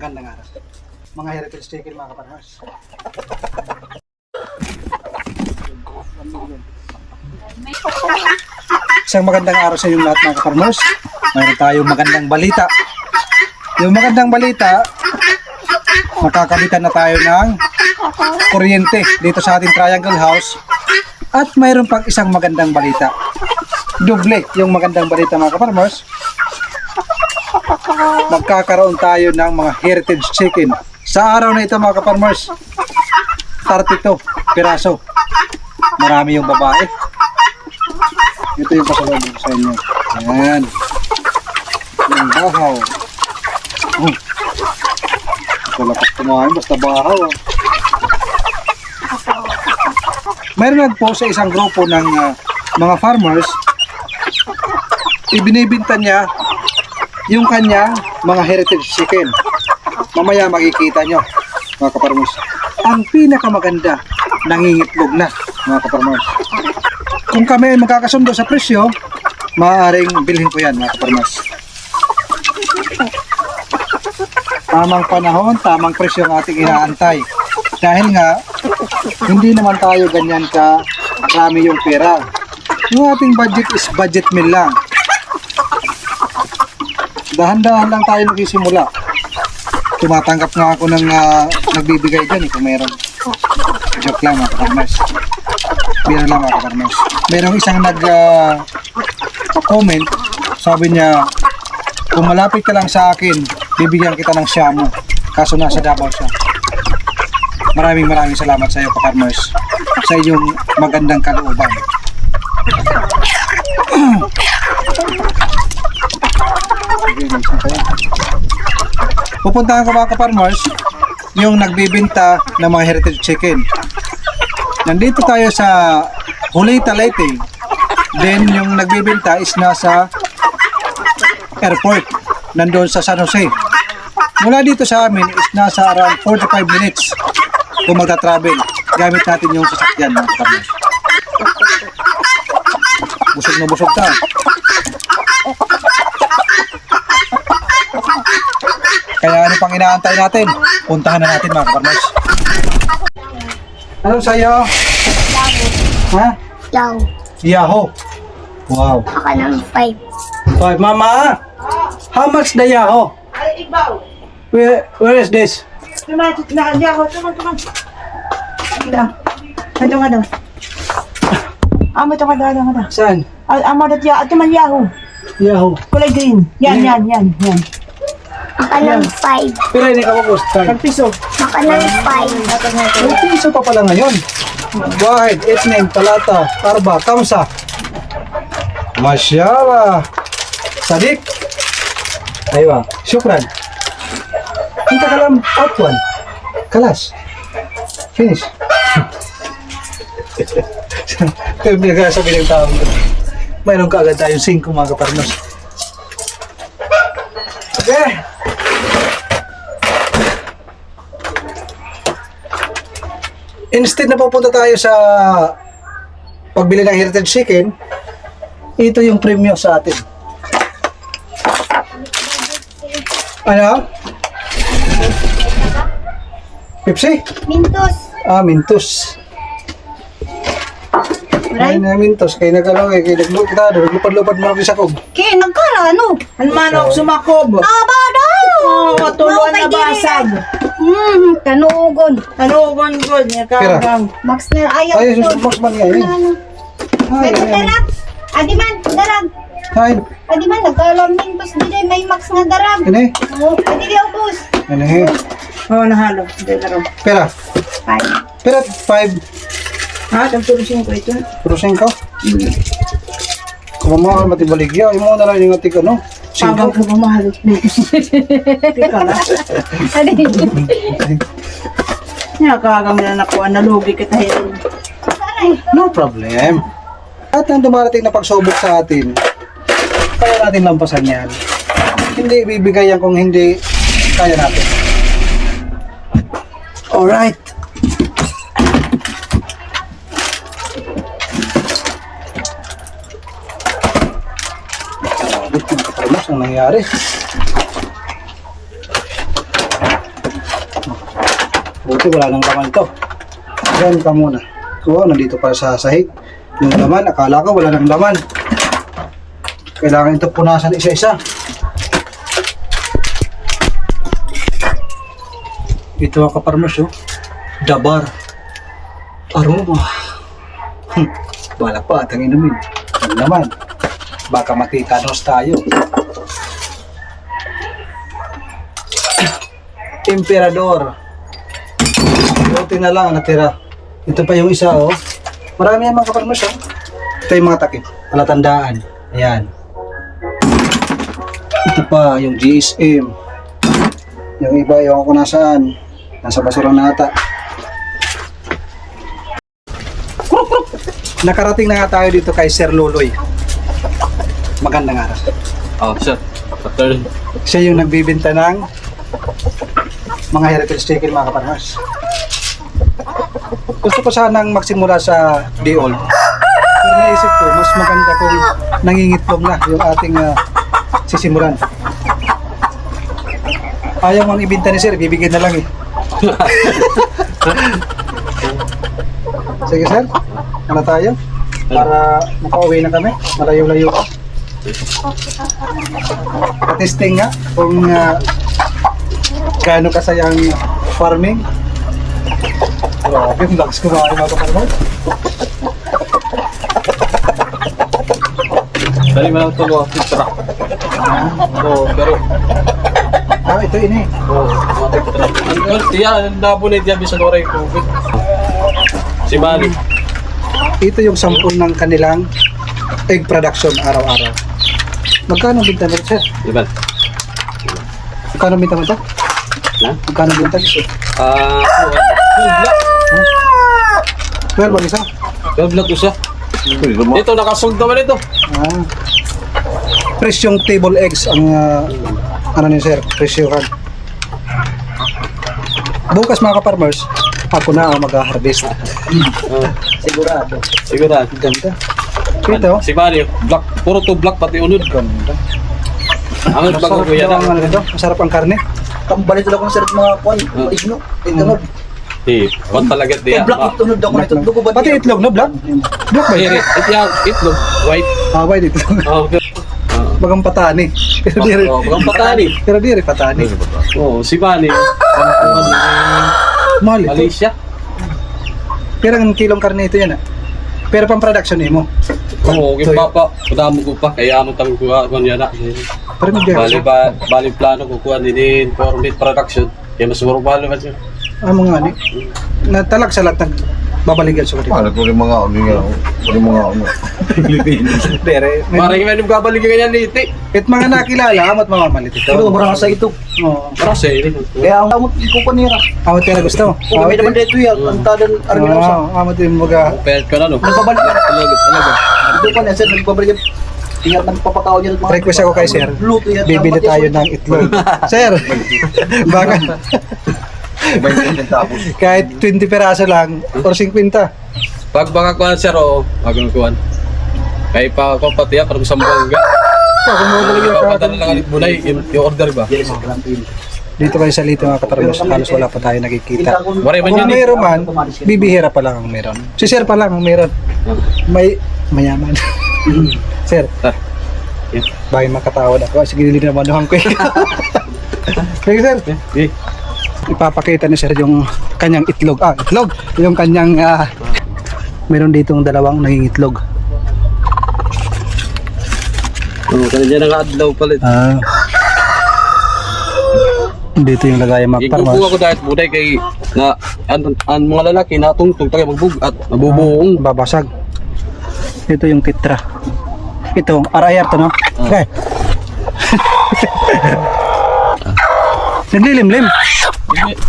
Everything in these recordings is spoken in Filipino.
Magandang araw. Mga heritage chicken mga kaparmers. Isang magandang araw sa inyong lahat mga kaparmers. Mayroon tayong magandang balita. Yung magandang balita, makakabitan na tayo ng kuryente dito sa ating triangle house. At mayroon pang isang magandang balita. Doble yung magandang balita mga kaparmers. Magkakaroon tayo ng mga heritage chicken. Sa araw na ito mga kaparmers, 32 piraso. Marami yung babae. Ito yung pasalubong sa inyo. Ayan. Yung bahaw. Wala pa kumain, basta bahaw. Mayroon nagpost sa isang grupo ng mga farmers. Ibinibinta niya yung kanyang mga heritage chicken. Mamaya makikita nyo mga kaparmers. Ang pinakamaganda, nangingitlog na mga kaparmers. Kung kami ay magkakasundo sa presyo, maaaring bilhin ko yan mga kaparmers. Tamang panahon, tamang presyo ang ating inaantay. Dahil nga, hindi naman tayo ganyan ka marami yung pera. Yung ating budget is budget meal lang. Dahan-dahan lang tayo nagsisimula. Tumatanggap nga ako ng nagbibigay dyan kung meron. Joke lang mga kaparmers. Bira lang mga kaparmers. Merong isang nag-comment. Sabi niya, kung malapit ka lang sa akin, bibigyan kita ng shamu. Kaso nasa Davao siya. Maraming salamat sa iyo kaparmers. Sa iyong magandang kalooban. Pupuntahan ko mga kaparmers yung nagbibinta ng mga heritage chicken. Nandito tayo sa Hulita Leyte. Then yung nagbibinta is nasa airport. Nandun sa San Jose. Mula dito sa amin is nasa around 45 minutes kung magta-travel. Gamit natin yung sasakyan mga kaparmers. Busog na busog ka. Kaya ano pang inaantay natin? Puntahan na natin mga kaparmers. Ano sa'yo? Yahoo. Ha? Yahoo. Yahoo. Wow. Ako ng 5. 5. Mama, how much the Yahoo? Ay, ibaw. Where is this? Tumatik na ang yaho. Tuman. Ito nga daw. Amo ito nga daw. Saan? Amo dat ya. Ito man yaho. Yahoo. Kulay green. Yan. Ako ng 5. Pero hindi ka mag-post. Pagpiso. Ako ng 5. May piso pa pala ngayon. Wahid, Itnin, Talata, Arba, Kamsa. Masyaallah. Sadik. Aywa. Syukran. Kita kalam out one. Kalas. Finish. Kaya pinagsasabi ng tao. Mayroon ka agad tayong 5 mga kaparnos. Okay. Instead na pupunta tayo sa pagbili ng heritage chicken, ito yung premium sa atin. Ano? Pepsi? Mintos. Mintos. Ay na mintos. Kaya nag-alaw kaya naglupad-lupad mo sa kog. Kaya nagkala ano? Manok sumakob. Aba daw. Tuluan na basag. Kanugon. Tanugon god niya kagang. Max na ayaw. Ay, susumak man nga yun. May darag. Adiman, darag. Ay, Adiman, nagkalam mintos dili. May max nga darag. ini. Dili ubos. Ano eh? Oo, nahalo. Dito. Pera. 5. Pera 5. Ha? Tagtulosin ko ito. Prusin ka? Kung mga matibaligya, yung mga nalang yung ating ano? Sabang ko mamahal. Tika na. Nga kagang na nakuha. Nalugi kita yun. No problem. At ang dumarating na pagsubok sa atin, kaya natin lampasan yan. Hindi ibibigay yan kung hindi kaya natin. Alright. Ang nangyari. Buti wala nang laman ito. Yan ka muna. Oo, nandito para sa sahig. Yung laman, akala ko wala nang laman. Kailangan ito punasan isa-isa. Ito ang kaparmas, oh. Dabar. Aroma. Balak pa at ang inumin. Yan naman. Baka matitanos tayo. Emperador. Buti na lang natira. Ito pa yung isa, oh. Marami yan mga kaparmas, oh. Ito yung mga takip. Palatandaan. Ayan. Ito pa, yung GSM. Yung iba, yung ako nasaan. Nasa basura na ata. Nakarating na nga tayo dito kay Sir Luloy. Magandang araw. Oh, sir. After Siya yung nagbibenta ng mga heritage chicken, mga kaparmas. Gusto ko sanang magsimula sa Diol. Pero naisip ko, mas maganda kung nangingitlog na yung ating sisimulan. Ayaw mang ibenta ni Sir, bibigyan na lang eh. Sige Sir, ano tayo? Para makauwi na kami, malayo-layo pa. Testing nga kung gaano kasayang farming. Grabe, vlogs ko mga kaparmas. dali mo lang ito mga food truck. Oo, pero Ito ini. oo, mga food truck. Ang yan, nabunay diyan sa Noray COVID. Si Bali. Ito yung sampul ng kanilang egg production araw-araw. Magkano binta mo Sir? Diba? Magkano binta mo ito? Na? Magkano binta mo? 12 ang isa. 12 lang to siya. Ito, nakasold naman ito. Ah. Presyong table eggs ang ano ni Sir, presyohan. Bukas mga ka-farmers, ako na ang mag-harvest. Sigurado. Sigurado. Ganda. Ito, Si Bali, black, puro to black pati unod. ganda. Ang bago Masarap ko yan. daw ang ano nito, masarap ang karne. Kambalit lang kung sarap mga kwan, isno, itunod. Eh, one talaga diya. Black itunod ako nito. Dugo ba Pati itlog, no? Black? Black ba Pero yun? itlog, white. Ah, white itlog. Oh, Bagang patani. Pero di rin. oh, bang patani. Pero di rin patani. Oh, si Bali. Mahal ito. Malaysia. Pero ang kilong karne ito yan ah. Pero pang production mo. Oo, okay papa. Padamo ko pa. Kaya mo tang kuha ko niya na. Pero may Bali plano ko kuha din for meat production. Kaya mas mura balo man siya. mga ani. Natalag sa lahat ng babaligan sa kanila. Paano ko rin mga ano. Pero Parang yung may babalik ganyan liti. at mga nakilala, amat mamamalit ito. Pero marang sa ito. Oo. Para sa ini. Kaya ang amot ko panira. Amat kaya gusto. Kung may naman dito yan, ang tadan arginaw sa. Amat yung mga Pet ka na no. Nagbabalik yan. Talaga. Ito pa niya, sir, nagbabalik yan. Tingnan ng papakaw niya. request ako kay Sir. Luto yan. Bibili tayo ng itlog. Sir, baka kahit 20 peraso lang or 50. Pag baka kuha sir o, wag mo kuha. Kaya pa ako pati ya parang sambangga. Kung mo Papadala lang ulit bulay, i-order ba? dito kayo sa Lito mga katarlos, halos wala pa tayo nakikita. Wari man Kung yan eh. mayroon man, bibihira pa lang ang meron. Si Sir pa lang ang meron. May mayaman. Sir, Ah, yeah. bakit makatawad ako? Sige, hindi naman ko eh. Sige Sir, Eh, ipapakita ni Sir yung kanyang itlog. Itlog! Yung kanyang, meron ditong dalawang nangingitlog. oh, kaya dyan naka-adlaw pala. Dito yung lagayan mga Ikukuha farmers. ko dahil buday kay na ang mga lalaki natungtong tayo magbug at mabubuong. Babasag. Ito yung titra. Ito, RIR to no? Okay. Naglilimlim.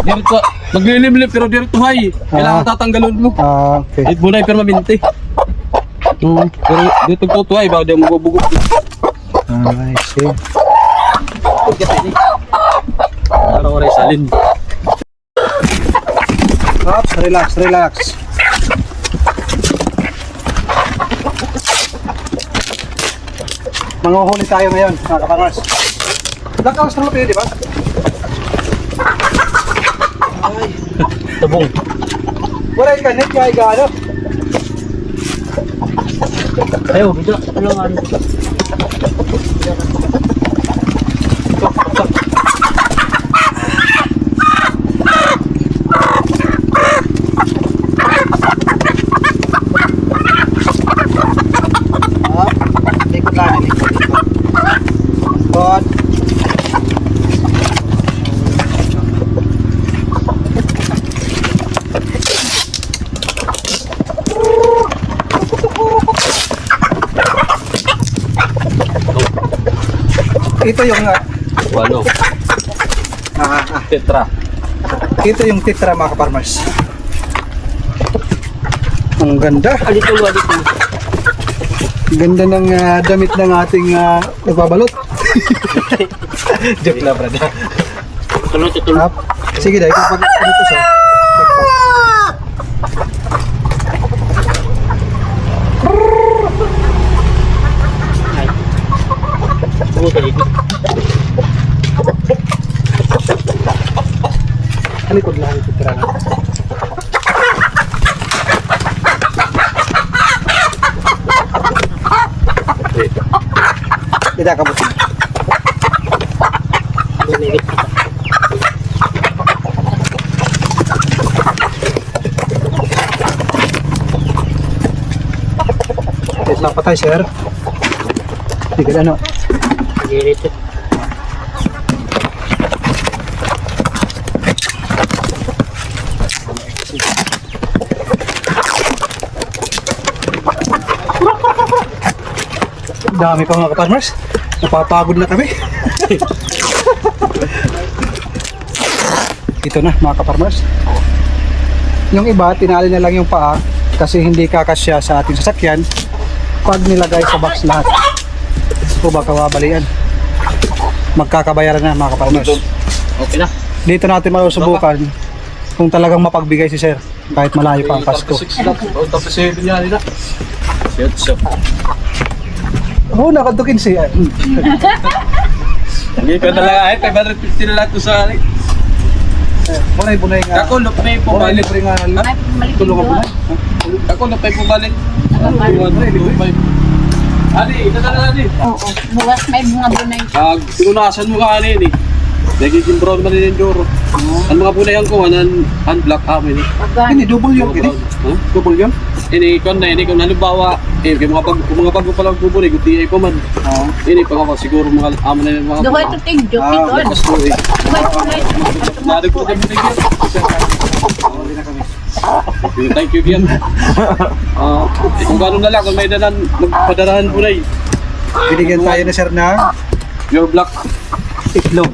Dito naglilimlim pero dito hay. Kailangan tatanggalon mo. Okay. Dito bunay pero mabinti. Pero dito ko tuhay ba di mo bubugok. I see. Ano oray salin. Ops, relax, relax. Manguhuli tayo ngayon, mga kaparas. Lakaos na di ba? Ay. Tabong. Wala yung kanit, kaya gano. Ayaw, bida. Ano nga? Likod lang, likod. Likod. Ito yung Ano? Tetra. ito yung titra mga kaparmers. Ang ganda. Alito. Ganda ng damit ng ating nagbabalot. Joke lang, brother. Tuloy. Up. Sige dahil kapag ano to siya. Alikod lang yung titra na. Tidak kabut. Wait lang patay, sir. Tigil ano? Dami pa mga kaparmers. Napapagod na kami. Ito na mga kaparmers. Yung iba, tinali na lang yung paa kasi hindi kakasya sa ating sasakyan pag nilagay sa box lahat. O baka wabalian. Magkakabayaran na mga kaparmers. Okay na. Dito natin masusubukan kung talagang mapagbigay si sir kahit malayo pa ang Pasko. Tapos 7 yan nila. Shit. Oo, nakatukin siya. Hindi ka talaga ay 550 na lang to sa akin. Bunay-bunay nga. Ako lup may Bunay pumalit. libre nga. Tulungan mo na. Ako lup may pumalit. Ali, ito na lang din. Oo. Bukas may mga bunay. Pinunasan mo ka ani ni. Nagiging brown man din yung joro. Ang mga punayan ko ang black amin. Hindi, double yung kini. Huh? Double yung. Ini kon na ini kung halimbawa kung mga bago pa lang bubuli ko di ay ko man. Ini pa ako siguro mga amo na yung mga. Duhay ito tig, joke ito. Mas ko eh. Nari ko din tigil. Thank you Gian. Kung gano'n na lang kung may dalan magpadarahan po na eh. Binigyan tayo na sir ng Your black. itlog.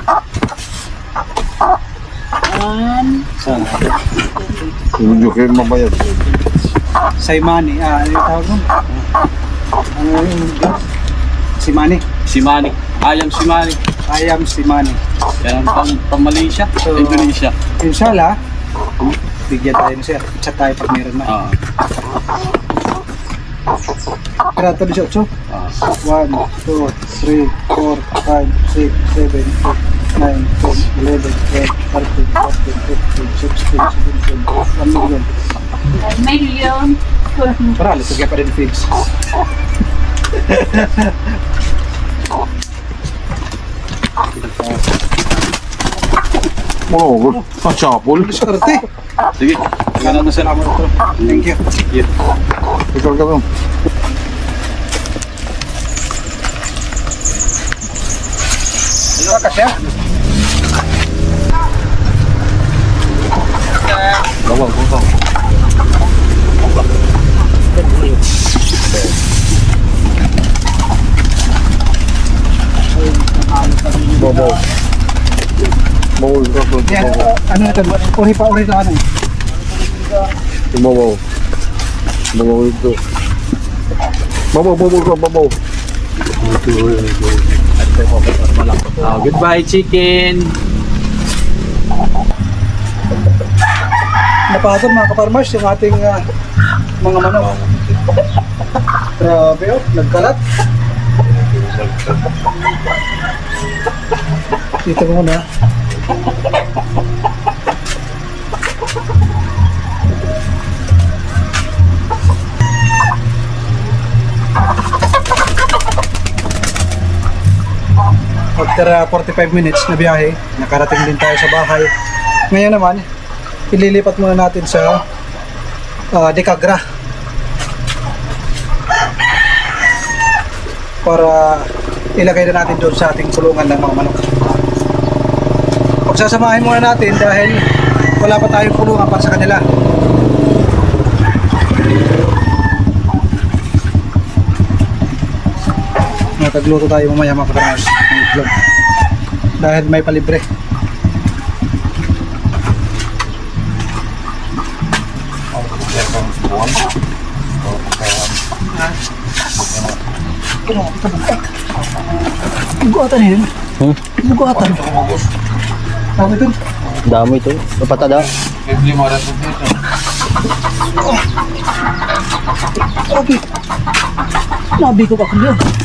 Hindi kayo mabayad. Saimani. Ano yung tawag nun? Ano yung si Mani. Si Manny. Ayam si Manny. Ayam si Mani. Yan pang Malaysia. Indonesia. Inshallah, bigyan tayo ni sir. Chat tayo pag meron na. Kaya ito 18. 1, 2, 3, 4, 5, 6, 7, 8, 9, 10, 11, 12, 13, 14, 15, 16, 17, 1 million. Million. Para, lipagyan pa rin figs. Oo, ang chapol. Diskarte. Sige. Tingnan mo sir. Thank you. Ikaw ka Ano ka siya? Bawa. Bawa. Bawal ka po. Yan, ano ito? Uri pa uri lang ano eh. Babaw. Babaw ito. Babaw. Goodbye chicken. Napagod mga kaparmers yung ating mga manok. Grabe oh, nagkalat. Dito muna. after 45 minutes na biyahe, nakarating din tayo sa bahay. Ngayon naman, ililipat muna natin sa Decagra para ilagay na natin doon sa ating kulungan ng mga manok. Pagsasamahin muna natin dahil wala pa tayong kulungan para sa kanila. Magagluto tayo mamaya mga kaparangers ng itlog dahil may palibre. Bugatan yun. Bugatan. Tama ito. Dami ito. Papatada. Okay. Nabi ko ka kanya.